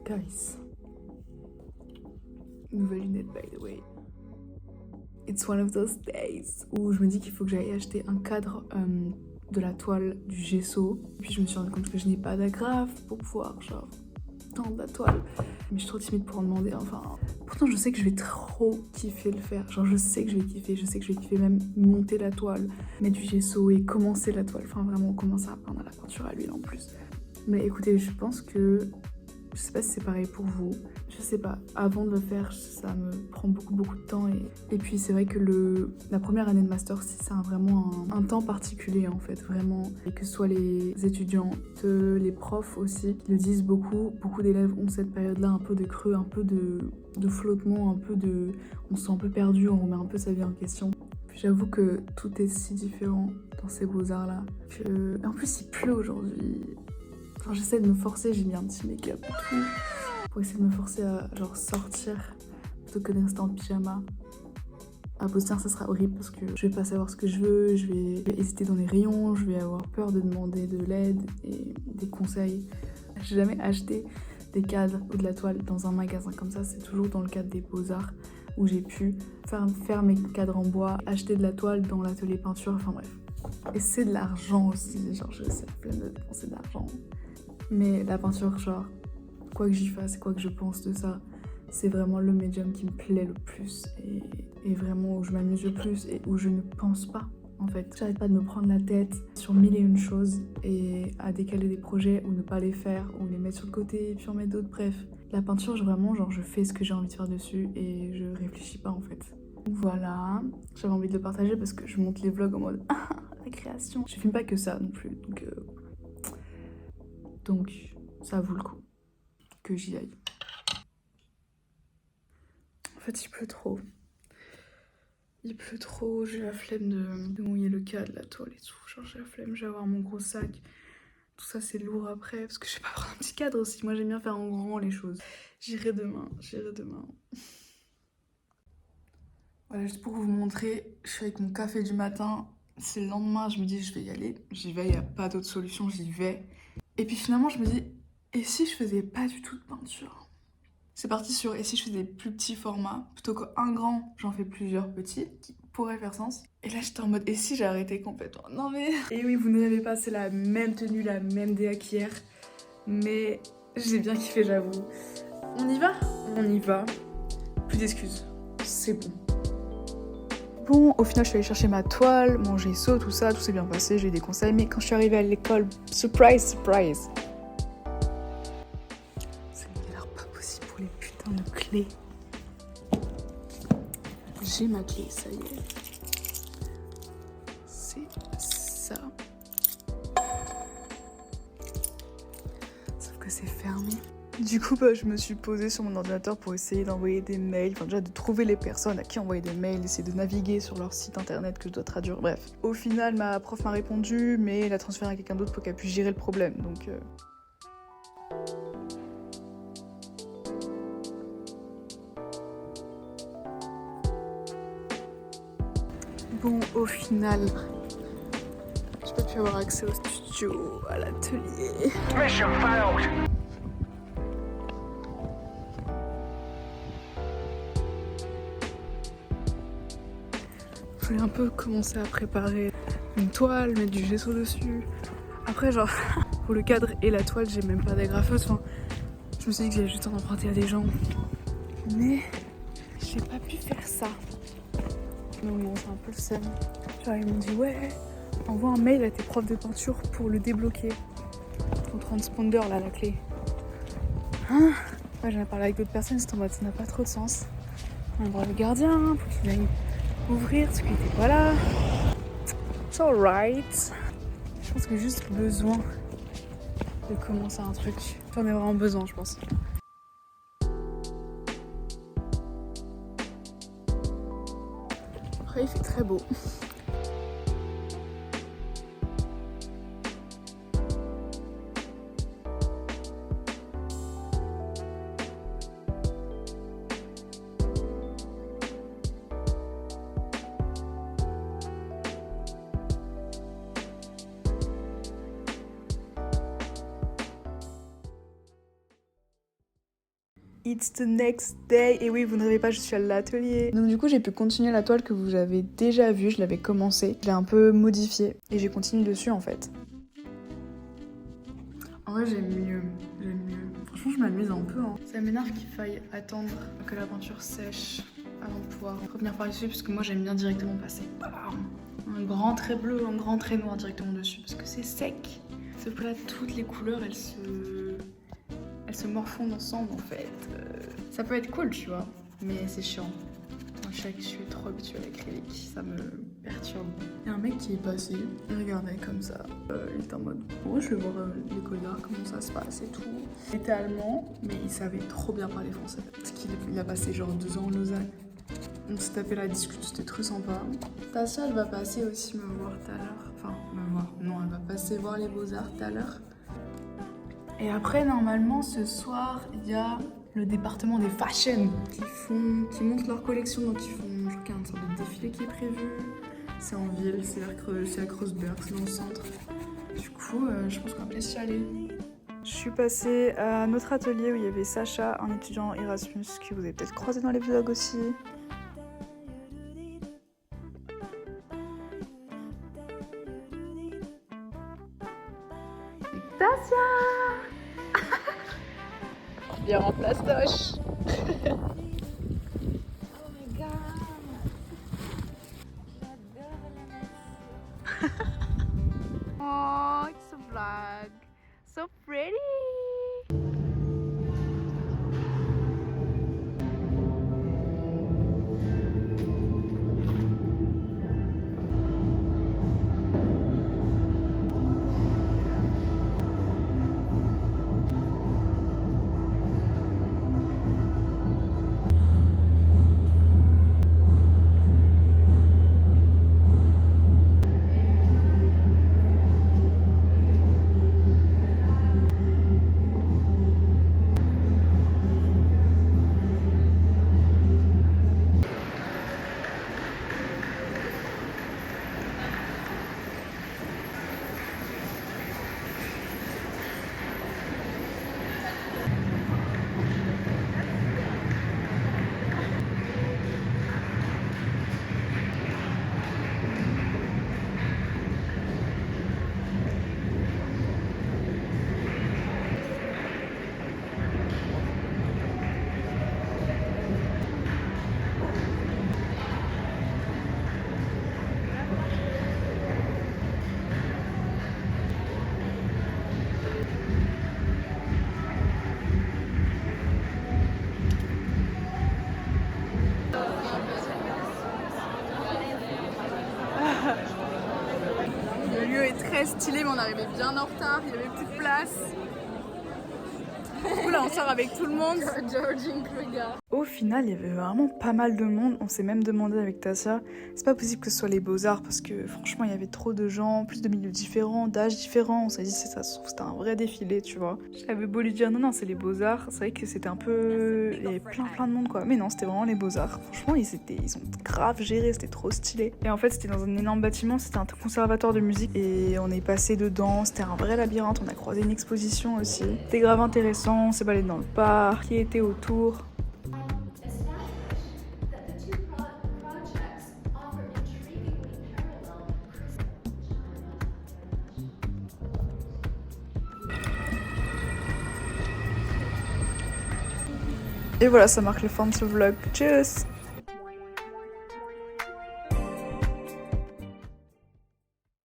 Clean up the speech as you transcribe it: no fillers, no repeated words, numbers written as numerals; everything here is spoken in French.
Guys. Nouvelle lunette, by the way. It's one of those days où je me dis qu'il faut que j'aille acheter un cadre de la toile, du gesso. Puis je me suis rendu compte que je n'ai pas d'agrafe pour pouvoir genre tendre la toile. Mais je suis trop timide pour en demander, enfin... Pourtant je sais que je vais trop kiffer le faire. Genre je sais que je vais kiffer, je sais que je vais kiffer même monter la toile, mettre du gesso et commencer la toile. Enfin vraiment commencer à peindre la peinture à l'huile en plus. Mais écoutez, je pense que... Je sais pas si c'est pareil pour vous, je sais pas, avant de le faire, ça me prend beaucoup de temps et puis c'est vrai que la première année de master, c'est vraiment un temps particulier en fait, vraiment, et que ce soit les étudiants, les profs aussi, qui le disent beaucoup d'élèves ont cette période-là un peu de creux, un peu de flottement, un peu de... on se sent un peu perdu, on remet un peu sa vie en question. Puis j'avoue que tout est si différent dans ces beaux-arts-là, que... Et en plus il pleut aujourd'hui. Enfin, j'essaie de me forcer, j'ai mis un petit make-up et tout, pour essayer de me forcer à genre sortir plutôt que de rester en pyjama. À Boston, ça sera horrible parce que je vais pas savoir ce que je veux, je vais hésiter dans les rayons, je vais avoir peur de demander de l'aide et des conseils. J'ai jamais acheté des cadres ou de la toile dans un magasin comme ça, c'est toujours dans le cadre des beaux-arts où j'ai pu faire mes cadres en bois, acheter de la toile dans l'atelier peinture, enfin bref. Et c'est de l'argent aussi, genre je sais plein de dépenser de l'argent. Mais la peinture, genre, quoi que j'y fasse, quoi que je pense de ça, c'est vraiment le médium qui me plaît le plus et vraiment où je m'amuse le plus et où je ne pense pas, en fait. J'arrête pas de me prendre la tête sur mille et une choses et à décaler des projets ou ne pas les faire ou les mettre sur le côté et puis en mettre d'autres, bref. La peinture, vraiment, genre, je fais ce que j'ai envie de faire dessus et je réfléchis pas, en fait. Donc voilà, j'avais envie de le partager parce que je monte les vlogs en mode récréation. Je filme pas que ça non plus, donc ça vaut le coup que j'y aille. En fait, il pleut trop. Il pleut trop, j'ai la flemme de mouiller le cadre, la toile et tout. Genre j'ai la flemme, je vais avoir mon gros sac. Tout ça c'est lourd après, parce que je vais pas prendre un petit cadre aussi. Moi j'aime bien faire en grand les choses. J'irai demain. Voilà, juste pour vous montrer, je suis avec mon café du matin. C'est le lendemain, je me dis je vais y aller. J'y vais, il n'y a pas d'autre solution, j'y vais. Et puis finalement je me dis, et si je faisais pas du tout de peinture ? C'est parti sur, et si je faisais des plus petits formats, plutôt qu'un grand, j'en fais plusieurs petits, qui pourraient faire sens. Et là j'étais en mode, et si j'ai arrêté complètement ? Non mais... Et oui, vous ne l'avez pas, c'est la même tenue, la même DA qu'hier. Mais j'ai bien kiffé, j'avoue. On y va ? On y va. Plus d'excuses. C'est bon. Bon, au final, je suis allée chercher ma toile, mon gesso, tout ça, tout s'est bien passé, j'ai eu des conseils. Mais quand je suis arrivée à l'école, surprise, surprise. Ça n'a l'air pas possible pour les putains de clés. J'ai ma clé, ça y est. C'est ça. Sauf que c'est fermé. Du coup, je me suis posée sur mon ordinateur pour essayer d'envoyer des mails, enfin déjà de trouver les personnes à qui envoyer des mails, essayer de naviguer sur leur site internet que je dois traduire, bref. Au final, ma prof m'a répondu, mais elle a transféré à quelqu'un d'autre pour qu'elle puisse gérer le problème, donc... Bon, au final, j'ai pas pu avoir accès au studio, à l'atelier. Mission failed. Je voulais un peu commencer à préparer une toile, mettre du gesso dessus. Après, genre, pour le cadre et la toile, j'ai même pas d'agrafeuse. Enfin, je me suis dit que j'allais juste en emprunter à des gens. Mais j'ai pas pu faire ça. Donc bon, c'est un peu le seum. Genre, ils m'ont dit, ouais, envoie un mail à tes profs de peinture pour le débloquer. Ton transponder, là, la clé. Hein? Ouais, j'en ai parlé avec d'autres personnes, c'était en mode, ça n'a pas trop de sens. On va voir le gardien pour qu'il aille ouvrir parce qu'il était pas là. It's alright. Je pense que j'ai juste besoin de commencer un truc. J'en ai vraiment besoin, je pense. Après, il fait très beau. It's the next day. Et oui, vous ne rêvez pas, je suis à l'atelier. Donc du coup, j'ai pu continuer la toile que vous avez déjà vue. Je l'avais commencé. Je l'ai un peu modifiée. Et j'ai continué dessus en fait. En vrai, j'aime mieux. Franchement, je m'amuse un peu. Ça m'énerve qu'il faille attendre que la peinture sèche avant de pouvoir revenir par dessus. Parce que moi, j'aime bien directement passer. Un grand trait bleu, un grand trait noir directement dessus. Parce que c'est sec. Sauf que là, toutes les couleurs, elles se morfondent ensemble en fait. Ça peut être cool, tu vois, mais c'est chiant. Moi, je suis trop habituée à l'acrylique, ça me perturbe. Il y a un mec qui est passé, il regardait comme ça. Il était en mode, oh, je vais voir l'école d'art, comment ça se passe et tout. Il était allemand, mais il savait trop bien parler français. Parce qu'il a passé genre 2 ans en Lausanne. On s'est tapé la discute, c'était trop sympa. Tassia, elle va passer aussi me voir tout à l'heure. Enfin, me voir. Non, elle va passer voir les Beaux-Arts tout à l'heure. Et après, normalement, ce soir, il y a le département des fashion qui montent leur collection. Donc, ils font, je crois qu'il y a une sorte de défilé qui est prévu. C'est en ville, c'est à Kreuzberg, c'est dans le centre. Du coup, je pense qu'on va peut-être y aller. Je suis passée à notre atelier où il y avait Sacha, un étudiant Erasmus, que vous avez peut-être croisé dans les vlogs aussi. Tassia Bien en plastoche. Oh my god. Oh, it's a vlog. So pretty. Le lieu est très stylé, mais on arrivait bien en retard, il n'y avait plus de place. Du coup, là, on sort avec tout le monde. Au final, il y avait vraiment pas mal de monde. On s'est même demandé avec Tassia, c'est pas possible que ce soit les Beaux-Arts parce que franchement, il y avait trop de gens, plus de milieux différents, d'âges différents. On s'est dit, ça se trouve, c'était un vrai défilé, tu vois. J'avais beau lui dire, non, c'est les Beaux-Arts. C'est vrai que c'était un peu. Il y avait plein de monde, quoi. Mais non, c'était vraiment les Beaux-Arts. Franchement, ils ont grave géré, c'était trop stylé. Et en fait, c'était dans un énorme bâtiment, c'était un conservatoire de musique. Et on est passé dedans, c'était un vrai labyrinthe. On a croisé une exposition aussi. C'était grave intéressant. On s'est baladé dans le parc, qui était autour. Et voilà, ça marque le fin de ce vlog. Tchuss!